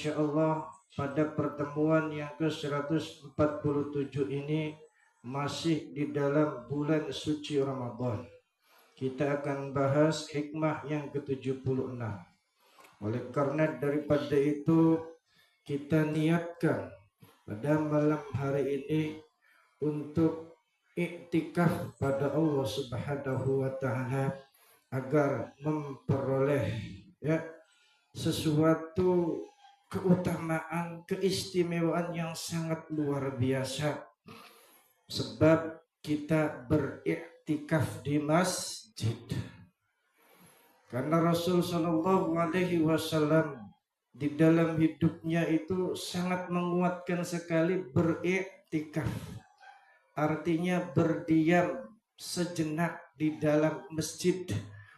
insya Allah pada pertemuan yang ke-147 ini masih di dalam bulan suci Ramadan. Kita akan bahas hikmah yang ke-76. Oleh karena daripada itu kita niatkan pada malam hari ini untuk iktikaf pada Allah Subhanahu wa taala agar memperoleh sesuatu keutamaan, keistimewaan yang sangat luar biasa. Sebab kita beriktikaf di masjid. Karena Rasul Shallallahu Alaihi Wasallam di dalam hidupnya itu sangat menguatkan sekali beriktikaf. Artinya berdiam sejenak di dalam masjid.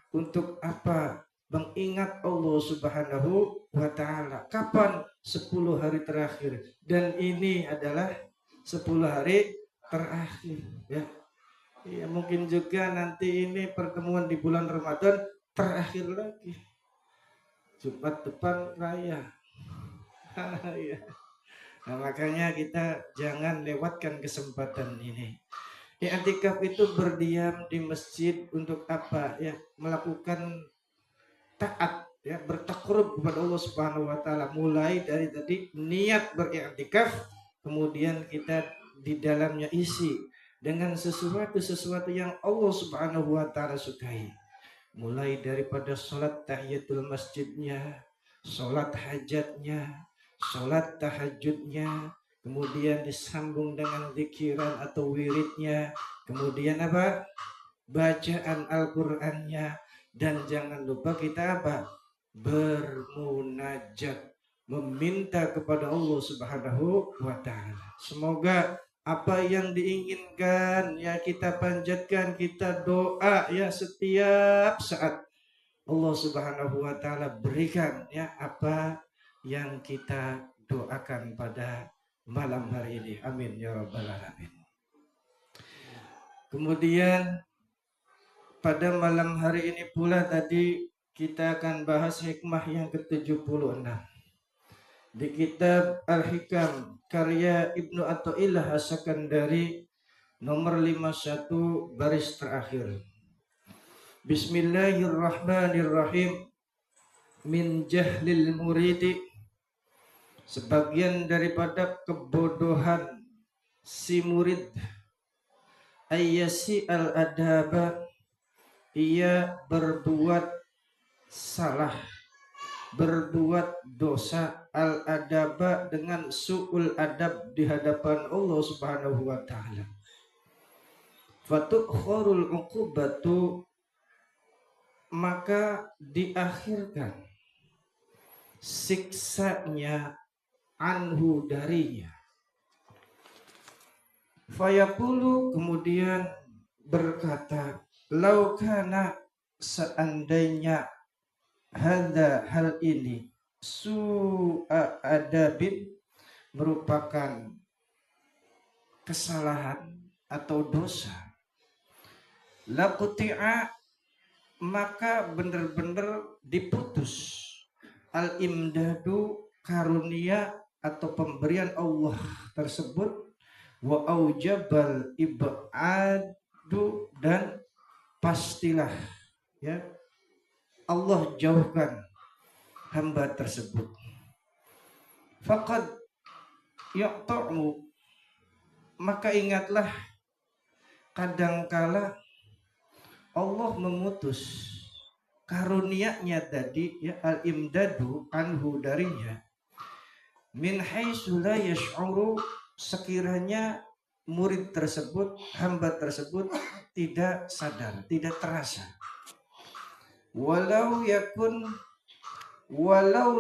Untuk apa? Mengingat Allah Subhanahu wa taala. Kapan? 10 hari terakhir. Dan ini adalah 10 hari terakhir, ya. Ya, mungkin juga nanti ini pertemuan di bulan Ramadan terakhir lagi. Jumat depan raya. Ya. Nah, makanya kita jangan lewatkan kesempatan ini. I'tikaf itu berdiam di masjid untuk apa? Ya, melakukan taat, ya, bertakarrub kepada Allah Subhanahu wa taala. Mulai dari tadi niat beriktikaf, kemudian kita di dalamnya isi dengan sesuatu yang Allah Subhanahu wa taala sukai. Mulai daripada salat tahiyatul masjidnya, salat hajatnya, salat tahajudnya, kemudian disambung dengan zikiran atau wiridnya, kemudian apa? Bacaan Al-Qur'annya, dan jangan lupa kita apa? Bermunajat, meminta kepada Allah Subhanahu wa taala. Semoga apa yang diinginkan ya kita panjatkan, kita doa ya setiap saat Allah Subhanahu wa taala berikan ya apa yang kita doakan pada malam hari ini. Amin ya rabbal alamin. Kemudian pada malam hari ini pula tadi kita akan bahas hikmah yang ke-76 di kitab Al-Hikam karya Ibnu Athaillah As-Sakandari nomor 51 baris terakhir. Bismillahirrahmanirrahim. Min jahlil muridi, sebagian daripada kebodohan si murid, ayyasi al-adaba, ia berbuat salah, berbuat dosa, al-adaba dengan su'ul adab di hadapan Allah Subhanahu wa taala. Fatukhurul uqubatu, maka diakhirkan siksanya anhu darinya. Fayaqulu, kemudian berkata, laukana, seandainya hadza, hal ini, su'a adabin, merupakan kesalahan atau dosa, laqti'a, maka benar-benar diputus al-imdadu, karunia atau pemberian Allah tersebut, wa aujabal ibadu, dan pastilah ya Allah jauhkan hamba tersebut. Faqad yaqta'u, maka ingatlah kadangkala Allah memutus karunia-Nya tadi ya, al-imdadu anhu darinya, min haitsu la yash'uru, sekiranya murid tersebut, hamba tersebut tidak sadar, tidak terasa. Walau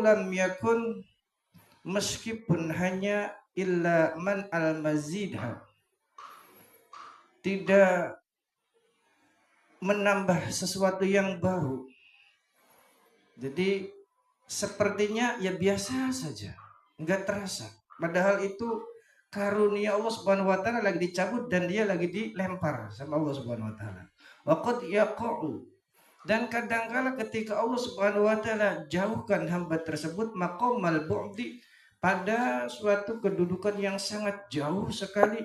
lam yakun, meskipun hanya illa man al-mazidha, tidak menambah sesuatu yang baru. Jadi sepertinya ya biasa saja, enggak terasa. Padahal itu karunia Allah Subhanahu wa taala lagi dicabut dan dia lagi dilempar sama Allah Subhanahu wa taala. Wa qad yaqa'u, Dan kadangkala ketika Allah Subhanahu wa taala jauhkan hamba tersebut maqamal bu'di, pada suatu kedudukan yang sangat jauh sekali,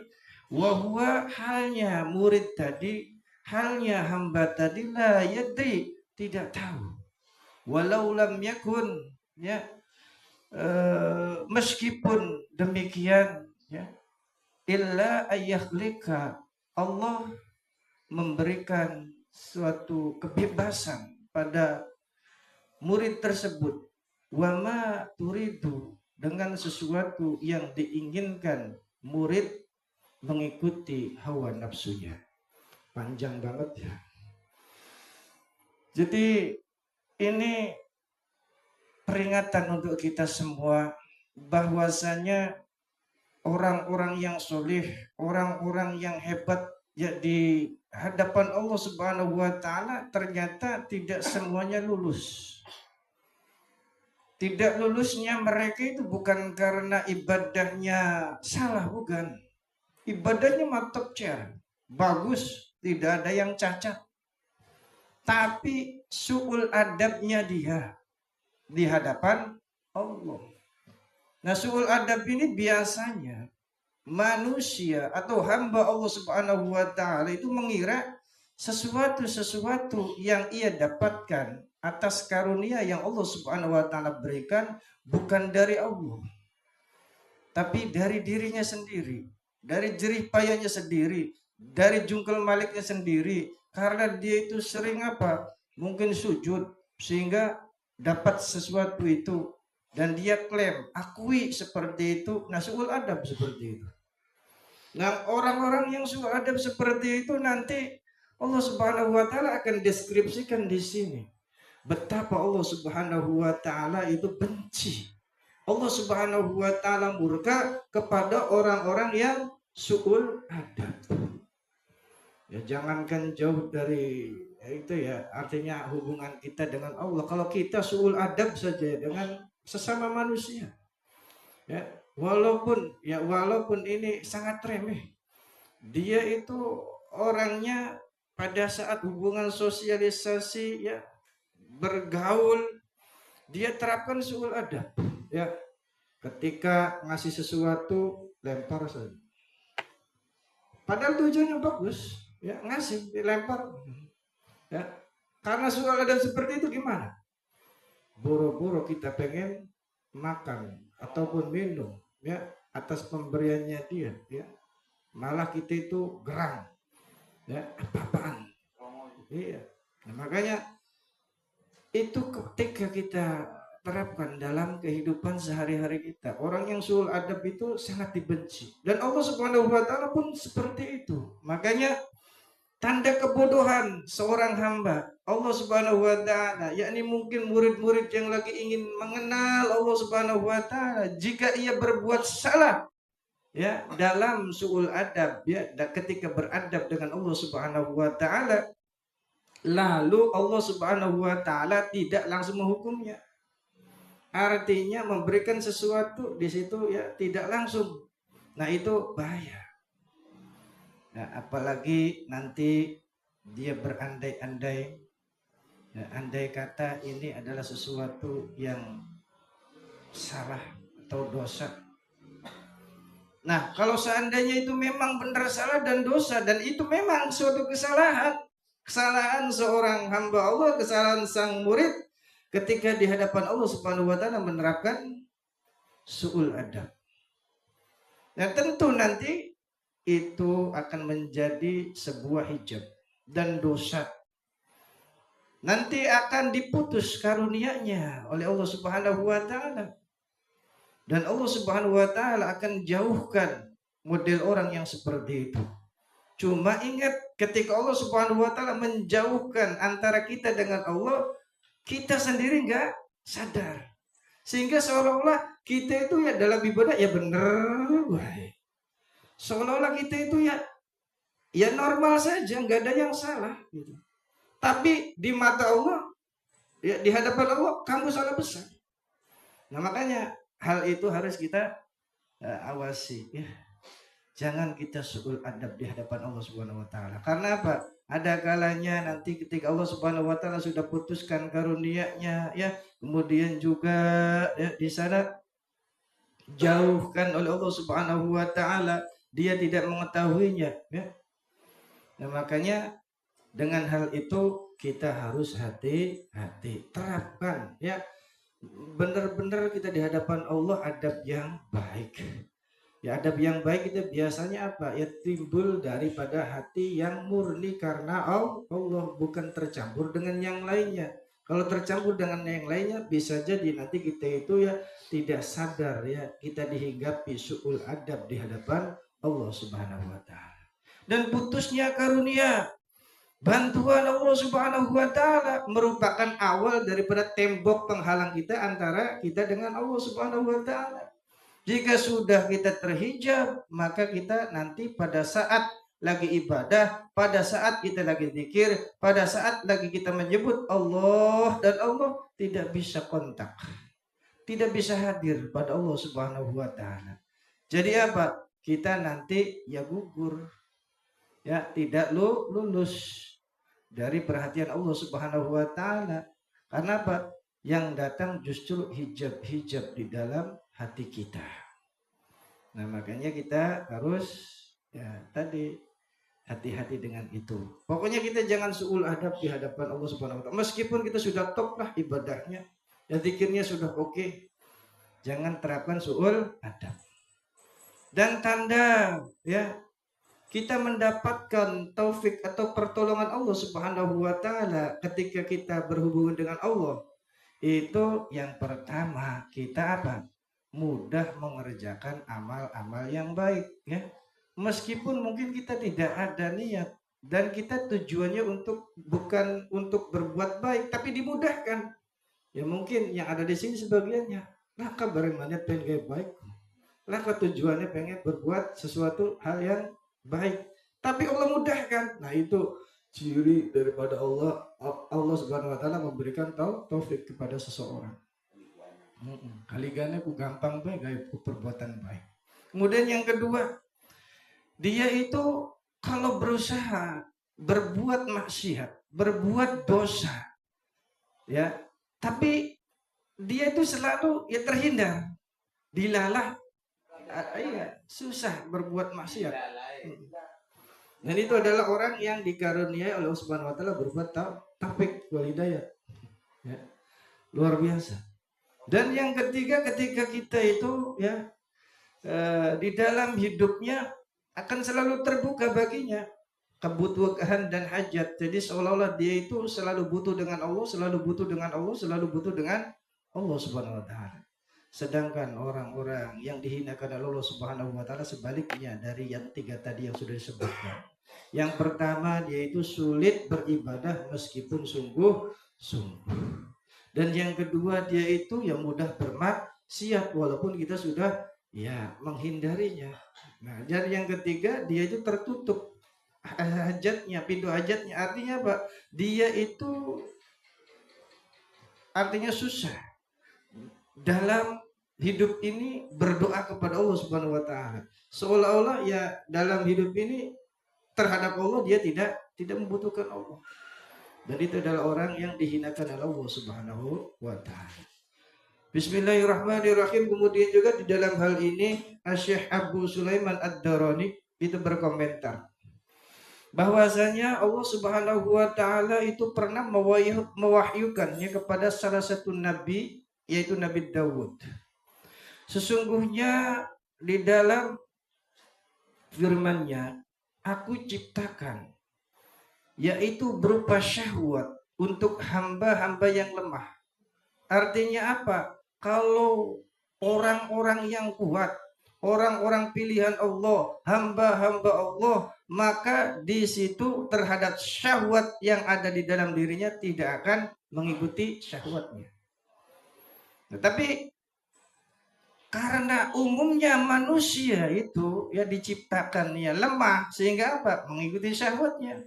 wahwa halnya murid tadi, halnya hamba tadi, la yadri, tidak tahu, walau lam yakun, ya, meskipun demikian, ya, illa ayyahlika, Allah memberikan suatu kebebasan pada murid tersebut, wama turidu, dengan sesuatu yang diinginkan murid mengikuti hawa nafsunya. Panjang banget ya. Jadi ini peringatan untuk kita semua bahwasanya orang-orang yang soleh, orang-orang yang hebat ya di hadapan Allah Subhanahu wa taala ternyata tidak semuanya lulus. Tidak lulusnya mereka itu bukan karena ibadahnya salah, bukan. Ibadahnya mantap cer, bagus, tidak ada yang cacat. Tapi su'ul adabnya dia di hadapan Allah. Nah, su'ul adab ini biasanya manusia atau hamba Allah Subhanahu wa taala itu mengira sesuatu yang ia dapatkan atas karunia yang Allah Subhanahu wa taala berikan bukan dari Allah, tapi dari dirinya sendiri, dari jerih payahnya sendiri, dari jungkel maliknya sendiri, karena dia itu sering apa? Mungkin sujud sehingga dapat sesuatu itu, dan dia klaim, akui seperti itu. Nah, suul adab seperti itu. Nah, orang-orang yang suul adab seperti itu nanti Allah Subhanahu wa taala akan deskripsikan di sini betapa Allah Subhanahu wa taala itu benci. Allah Subhanahu wa taala murka kepada orang-orang yang suul adab. Ya, jangankan jauh dari itu ya, artinya hubungan kita dengan Allah. Kalau kita suul adab saja dengan sesama manusia, ya, walaupun ini sangat remeh, dia itu orangnya pada saat hubungan sosialisasi, ya, bergaul, dia terapkan suul adab, ya. Ketika ngasih sesuatu lempar saja, padahal tujuannya bagus, ya, ngasih dilempar, ya. Karena suul adab seperti itu gimana? Boro-boro kita pengen makan ataupun minum, ya, atas pemberiannya dia, ya, malah kita itu gerang, ya, apa-apaan, iya. Nah, makanya itu ketika kita terapkan dalam kehidupan sehari-hari kita, orang yang suul adab itu sangat dibenci, dan Allah Subhanahu wa taala pun seperti itu. Makanya tanda kebodohan seorang hamba Allah Subhanahu wa taala, yakni mungkin murid-murid yang lagi ingin mengenal Allah Subhanahu wa taala, jika ia berbuat salah, ya, dalam suul adab, ya, ketika beradab dengan Allah Subhanahu wa taala, lalu Allah Subhanahu wa taala tidak langsung menghukumnya. Artinya memberikan sesuatu di situ, ya, tidak langsung. Nah, itu bahaya. Nah, apalagi nanti dia berandai-andai, nah, andai kata ini adalah sesuatu yang salah atau dosa. Nah, kalau seandainya itu memang benar salah dan dosa, dan itu memang suatu kesalahan seorang hamba Allah, kesalahan sang murid ketika di hadapan Allah Subhanahu wa taala menerapkan suul adab. Nah, tentu nanti itu akan menjadi sebuah hijab dan dosa. Nanti akan diputus karunia-Nya oleh Allah Subhanahu wa taala. Dan Allah Subhanahu wa taala akan jauhkan model orang yang seperti itu. Cuma ingat, ketika Allah Subhanahu wa taala menjauhkan antara kita dengan Allah, kita sendiri enggak sadar. Sehingga seolah-olah kita itu ya dalam ibadah ya benar baik. Seolah-olah kita itu ya normal saja, enggak ada yang salah gitu. Tapi di mata Allah, ya, di hadapan Allah kamu salah besar. Nah, makanya hal itu harus kita awasi, ya. Jangan kita suul adab di hadapan Allah Subhanahu wa taala. Karena apa? Ada kalanya nanti ketika Allah Subhanahu wa taala sudah putuskan karunia-Nya ya, kemudian juga ya, di sana jauhkan oleh Allah Subhanahu wa taala, dia tidak mengetahuinya ya. Nah, makanya dengan hal itu kita harus hati-hati, terapkan ya. Benar-benar kita di hadapan Allah adab yang baik. Ya, adab yang baik itu biasanya apa? Ya timbul daripada hati yang murni karena Allah, bukan tercampur dengan yang lainnya. Kalau tercampur dengan yang lainnya bisa jadi nanti kita itu ya tidak sadar ya, kita dihinggapi su'ul adab di hadapan Allah Subhanahu wa taala. Dan putusnya karunia bantuan Allah Subhanahu wa taala merupakan awal daripada tembok penghalang kita antara kita dengan Allah Subhanahu wa taala. Jika sudah kita terhijab, maka kita nanti pada saat lagi ibadah, pada saat kita lagi zikir, pada saat lagi kita menyebut Allah dan Allah tidak bisa kontak. Tidak bisa hadir pada Allah Subhanahu wa taala. Jadi apa? Kita nanti ya gugur. Ya, tidak lulus dari perhatian Allah Subhanahu wa taala. Karena apa? Yang datang justru hijab-hijab di dalam hati kita. Nah, makanya kita harus ya tadi hati-hati dengan itu. Pokoknya kita jangan suul adab di hadapan Allah Subhanahu wa taala. Meskipun kita sudah top lah ibadahnya, ya zikirnya sudah oke. Jangan terapkan suul adab. Dan tanda ya kita mendapatkan taufik atau pertolongan Allah Subhanahu wa taala ketika kita berhubungan dengan Allah. Itu yang pertama, kita apa? Mudah mengerjakan amal-amal yang baik ya. Meskipun mungkin kita tidak ada niat dan kita tujuannya bukan untuk berbuat baik, tapi dimudahkan. Ya mungkin yang ada di sini sebagiannya, lah kabar manit pengen kayak baik. Lah tujuannya pengen berbuat sesuatu hal yang baik. Tapi Allah mudahkan. Nah, itu ciri daripada Allah Subhanahu wa taala memberikan taufik kepada seseorang. Kaligane ku gampang baik gaya perbuatan baik. Kemudian yang kedua, dia itu kalau berusaha berbuat maksiat, berbuat dosa, ya, tapi dia itu selalu ya terhindar, dilalah, iya, susah berbuat maksiat. Dan itu adalah orang yang dikaruniai oleh Allah Subhanahu wa taala berbuat taufik wal hidayah. Ya. Luar biasa. Dan yang ketiga, ketika kita itu ya di dalam hidupnya akan selalu terbuka baginya kebutuhan dan hajat. Jadi seolah-olah dia itu selalu butuh dengan Allah, selalu butuh dengan Allah, selalu butuh dengan Allah Subhanahu wa taala. Sedangkan orang-orang yang dihinakan oleh Allah Subhanahu wa taala sebaliknya dari yang tiga tadi yang sudah disebutkan. Yang pertama, dia itu sulit beribadah meskipun sungguh-sungguh. Dan yang kedua, dia itu yang mudah bermaksiat walaupun kita sudah ya menghindarinya. Nah, dan yang ketiga, dia itu tertutup hajatnya, pintu hajatnya. Artinya apa? Dia itu artinya susah dalam hidup ini berdoa kepada Allah Subhanahu wa taala. Seolah-olah ya dalam hidup ini terhadap Allah dia tidak membutuhkan Allah. Dan itu adalah orang yang dihinakan oleh Allah Subhanahu wa taala. Bismillahirrahmanirrahim. Kemudian juga di dalam hal ini Syekh Abu Sulaiman Ad-Darani itu berkomentar bahwasanya Allah Subhanahu wa taala itu pernah mewahyukannya kepada salah satu nabi, yaitu Nabi Daud. Sesungguhnya di dalam firman-Nya, aku ciptakan, yaitu berupa syahwat untuk hamba-hamba yang lemah. Artinya apa? Kalau orang-orang yang kuat, orang-orang pilihan Allah, hamba-hamba Allah, maka di situ terhadap syahwat yang ada di dalam dirinya tidak akan mengikuti syahwatnya. Tetapi karena umumnya manusia itu ya diciptakan ya lemah, sehingga apa? Mengikuti syahwatnya.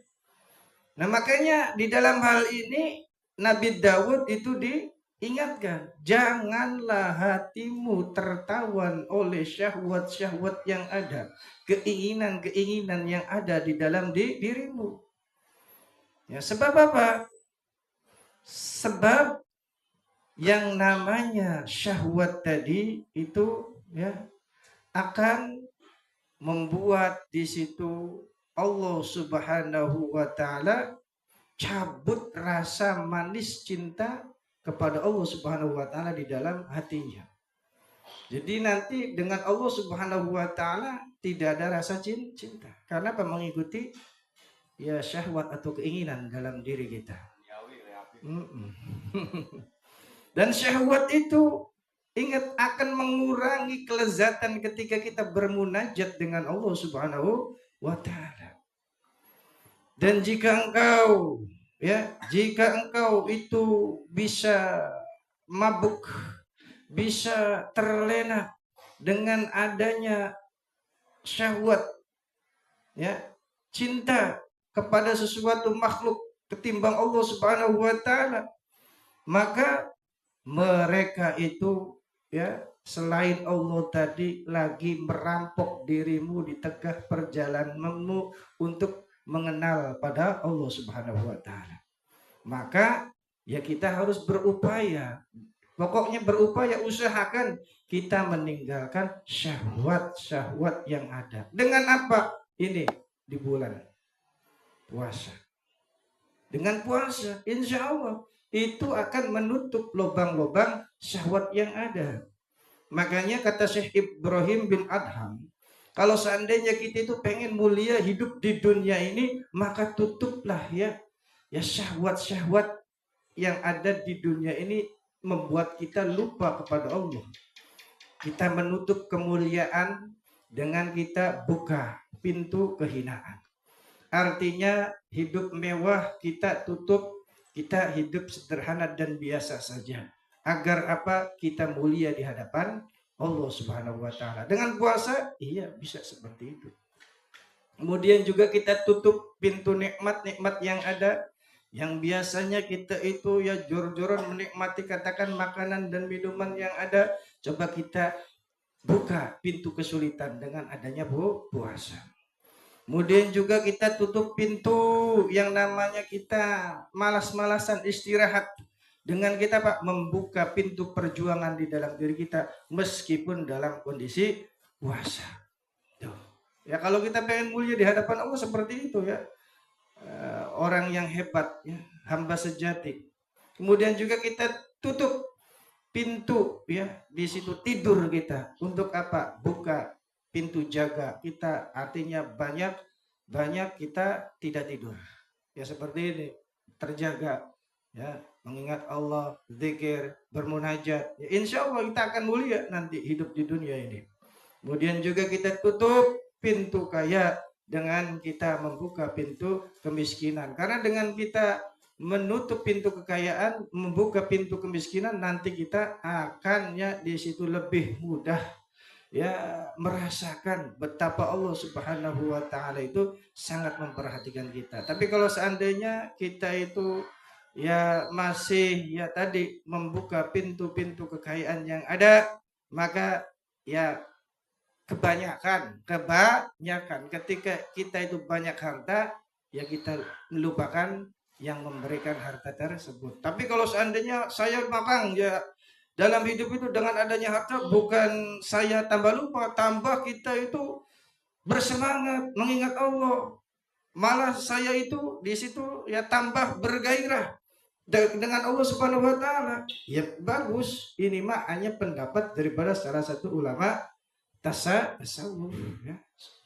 Nah, makanya di dalam hal ini Nabi Daud itu diingatkan, janganlah hatimu tertawan oleh syahwat-syahwat yang ada, keinginan-keinginan yang ada di dalam dirimu. Ya, sebab apa? Sebab yang namanya syahwat tadi itu ya akan membuat di situ Allah Subhanahu wa taala cabut rasa manis cinta kepada Allah Subhanahu wa taala di dalam hatinya. Jadi nanti dengan Allah Subhanahu wa taala tidak ada rasa cinta. Karena apa? Mengikuti ya syahwat atau keinginan dalam diri kita. Dan syahwat itu ingat akan mengurangi kelezatan ketika kita bermunajat dengan Allah Subhanahu wa taala. Dan jika engkau itu bisa mabuk, bisa terlena dengan adanya syahwat, ya, cinta kepada sesuatu makhluk ketimbang Allah Subhanahu wa taala, maka mereka itu ya selain Allah tadi lagi merampok dirimu di tengah perjalananmu untuk mengenal pada Allah Subhanahu wa taala. Maka ya kita harus berupaya. Pokoknya berupaya, usahakan kita meninggalkan syahwat-syahwat yang ada. Dengan apa? Ini di bulan puasa. Dengan puasa, insya Allah itu akan menutup lubang-lubang syahwat yang ada. Makanya kata Syekh Ibrahim bin Adham, kalau seandainya kita itu pengen mulia hidup di dunia ini, maka tutuplah ya syahwat-syahwat yang ada di dunia ini membuat kita lupa kepada Allah. Kita menutup kemuliaan dengan kita buka pintu kehinaan. Artinya hidup mewah kita tutup, kita hidup sederhana dan biasa saja. Agar apa? Kita mulia di hadapan Allah Subhanahu wa taala. Dengan puasa, iya bisa seperti itu. Kemudian juga kita tutup pintu nikmat-nikmat yang ada, yang biasanya kita itu ya jor-joran menikmati katakan makanan dan minuman yang ada. Coba kita buka pintu kesulitan dengan adanya puasa. Kemudian juga kita tutup pintu yang namanya kita malas-malasan istirahat. Dengan kita Pak membuka pintu perjuangan di dalam diri kita meskipun dalam kondisi puasa. Tuh. Ya kalau kita pengen mulia di hadapan Allah seperti itu ya. Orang yang hebat ya, hamba sejati. Kemudian juga kita tutup pintu ya, di situ tidur kita. Untuk apa? Buka pintu jaga kita, artinya banyak kita tidak tidur. Ya seperti ini, terjaga ya, mengingat Allah, zikir, bermunajat. Ya, insya Allah kita akan mulia nanti hidup di dunia ini. Kemudian juga kita tutup pintu kaya dengan kita membuka pintu kemiskinan. Karena dengan kita menutup pintu kekayaan, membuka pintu kemiskinan, nanti kita akan ya di situ lebih mudah ya merasakan betapa Allah Subhanahu wa taala itu sangat memperhatikan kita. Tapi kalau seandainya kita itu ya masih ya tadi membuka pintu-pintu kekayaan yang ada, maka ya kebanyakan ketika kita itu banyak harta ya kita melupakan yang memberikan harta tersebut. Tapi kalau seandainya saya makan ya dalam hidup itu dengan adanya harta, bukan saya tambah lupa, tambah kita itu bersemangat mengingat Allah. Malah saya itu di situ ya tambah bergairah dengan Allah Subhanahu wa taala. Ya bagus, ini mah hanya pendapat daripada salah satu ulama tasawuf ya.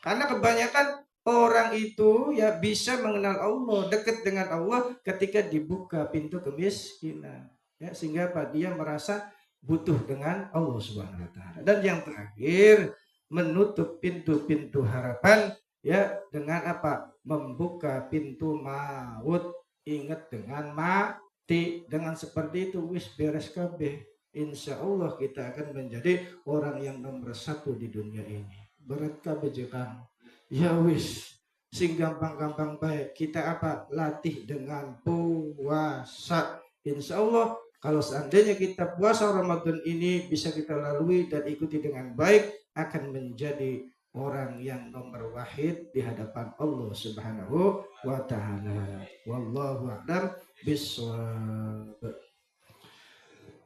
Karena kebanyakan orang itu ya bisa mengenal Allah, dekat dengan Allah ketika dibuka pintu kemiskinan ya, sehingga apa? Dia merasa butuh dengan Allah Subhanahu wa taala. Dan yang terakhir, menutup pintu-pintu harapan ya dengan apa? Membuka pintu maut. Ingat dengan mati, dengan seperti itu wis beres kabeh. Insya Allah kita akan menjadi orang yang nomor satu di dunia ini. Berat kabeh jekang. Ya wis, sing gampang-gampang baik. Kita apa? Latih dengan puasa. Insya Allah kalau seandainya kita puasa Ramadan ini bisa kita lalui dan ikuti dengan baik, akan menjadi orang yang nomor wahid di hadapan Allah Subhanahu wa taala. Wallahu a'lam bishawab.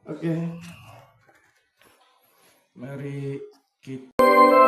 Oke. Mari kita